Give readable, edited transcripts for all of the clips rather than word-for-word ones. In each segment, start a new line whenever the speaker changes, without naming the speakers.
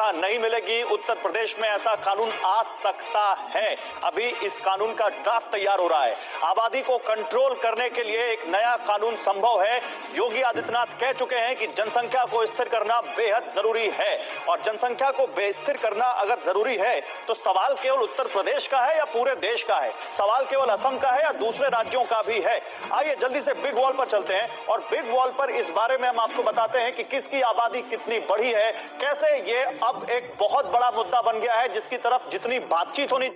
सुविधा नहीं मिलेगी। उत्तर प्रदेश में ऐसा कानून आ सकता है। अभी इस कानून का ड्राफ्ट तैयार हो रहा है। आबादी को कंट्रोल करने के लिए एक नया कानून संभव है। योगी आदित्यनाथ कह चुके हैं कि जनसंख्या को स्थिर करना बेहद जरूरी है, और जनसंख्या को बेस्थिर करना अगर जरूरी है तो सवाल केवल उत्तर प्रदेश का है या पूरे देश का है? सवाल केवल असम का है या दूसरे राज्यों का भी है? आइए जल्दी से बिग वॉल पर चलते हैं और बिग वॉल पर इस बारे में हम आपको बताते हैं कि किसकी आबादी कितनी बढ़ी है, कैसे ये अब एक बहुत बड़ा मुद्दा बन गया है जिसकी तरफ जितनी बातचीत होनी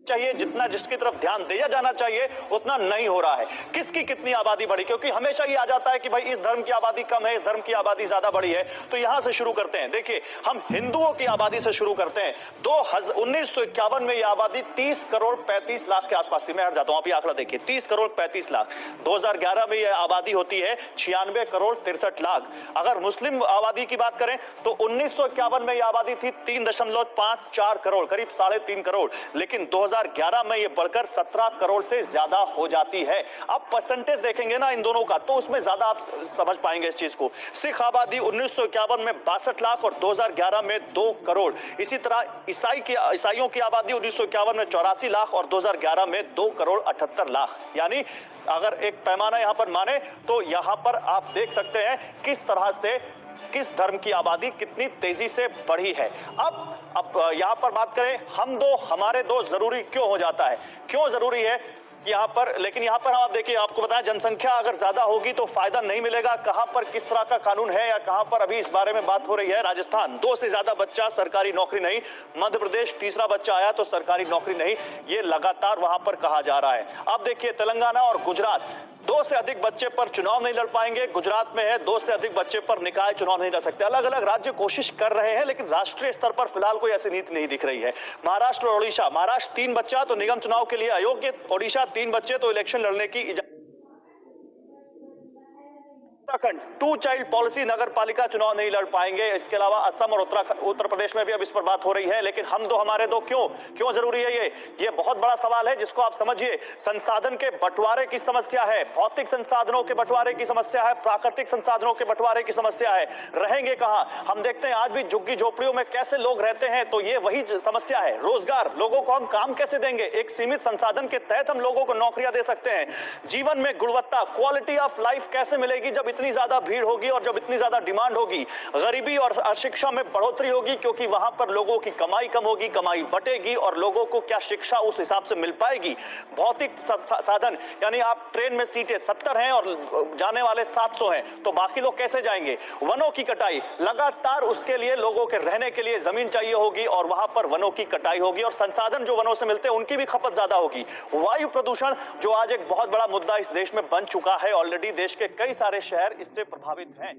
चाहिए, जितना जिसकी तरफ ध्यान दिया जाना चाहिए उतना नहीं हो रहा है। किसकी कितनी आबादी बढ़ी, क्योंकि हमेशा ये आ जाता है कि भाई इस धर्म की आबादी कम है, इस धर्म की आबादी ज्यादा बढ़ी है। तो यहां से शुरू करते हैं। देखिए, हम हिंदुओं की आबादी से शुरू करते हैं। 1951 में यह आबादी 30 करोड़ 35 लाख के आसपास थी। मैं हट जाता हूं, आप ये आंकड़ा देखिए, 30 करोड़ 35 लाख। 2011 में यह आबादी होती है 96 करोड़ 63 लाख। अगर मुस्लिम आबादी की बात करें तो 1951 में यह आबादी थी 3.54 करोड़, करीब 3.5 करोड़। लेकिन 2011 में ये बढ़कर 17 करोड़ से ज्यादा हो जाती है। अब परसेंटेज देखेंगे ना इन दोनों का, तो उसमें ज्यादा आप समझ पाएंगे इस चीज को। सिख आबादी 1951 में 62 लाख और 2011 में 2 करोड़। इसी तरह ईसाइयों की आबादी 1951 में 84 लाख और 2011 में 2 करोड़ 78 लाख। यानी अगर एक पैमाना यहां पर माने तो यहां पर आप देख सकते हैं किस तरह से किस धर्म की आबादी कितनी तेजी से बढ़ी है। अब यहां पर बात करें, हम दो हमारे दो जरूरी क्यों हो जाता है, क्यों जरूरी है यहां पर? लेकिन यहां पर हम आप देखिए, आपको बताएं, जनसंख्या अगर ज्यादा होगी तो फायदा नहीं मिलेगा। कहां पर किस तरह का कानून है या कहां पर अभी इस बारे में बात हो रही है? राजस्थान 2 से ज्यादा बच्चा सरकारी नौकरी नहीं, मध्य प्रदेश तीसरा बच्चा आया तो सरकारी नौकरी नहीं, ये लगातार वहां पर कहा जा रहा है। अब देखिए, तेलंगाना और गुजरात 2 से अधिक बच्चे पर चुनाव नहीं लड़ पाएंगे। गुजरात में है 2 से अधिक बच्चे पर निकाय चुनाव नहीं लड़ सकते। अलग अलग राज्य कोशिश कर रहे हैं, लेकिन राष्ट्रीय स्तर पर फिलहाल कोई ऐसी नीति नहीं दिख रही है। महाराष्ट्र और ओडिशा, महाराष्ट्र 3 बच्चा तो निगम चुनाव के लिए अयोग्य, ओडिशा 3 बच्चे तो इलेक्शन लड़ने की इजाजत। उत्तराखंड 2 चाइल्ड पॉलिसी, नगर पालिका चुनाव नहीं लड़ पाएंगे। इसके अलावा असम और उत्तर प्रदेश में भी अब इस पर बात हो रही है। लेकिन हम दो हमारे दो क्यों जरूरी है? ये बहुत बड़ा सवाल है जिसको आप समझिए। संसाधन के बंटवारे की समस्या है, भौतिक संसाधनों के बंटवारे की समस्या है, प्राकृतिक संसाधनों के बंटवारे की समस्या है। रहेंगे कहां? हम देखते हैं आज भी झुग्गी झोपड़ियों में कैसे लोग रहते हैं, तो ये वही समस्या है। रोजगार, लोगों को हम काम कैसे देंगे? एक सीमित संसाधन के तहत हम लोगों को नौकरियां दे सकते हैं। जीवन में गुणवत्ता, क्वालिटी ऑफ लाइफ कैसे मिलेगी जब इतनी ज्यादा भीड़ होगी और जब इतनी ज्यादा डिमांड होगी? गरीबी और अशिक्षा में बढ़ोतरी होगी, क्योंकि वहां पर लोगों की कमाई कम होगी, कमाई बटेगी और लोगों को क्या शिक्षा उस हिसाब से मिल पाएगी? भौतिक साधन, यानी आप ट्रेन में सीटें 70 हैं और जाने वाले 700 हैं, तो बाकी लोग कैसे जाएंगे? वनों की कटाई, लगातार उसके लिए लोगों के रहने के लिए जमीन चाहिए होगी और वहां पर वनों की कटाई होगी और संसाधन जो वनों से मिलते हैं उनकी भी खपत ज्यादा होगी। वायु प्रदूषण, जो आज एक बहुत बड़ा मुद्दा इस देश में बन चुका है, ऑलरेडी देश के कई सारे शहर इससे प्रभावित हैं।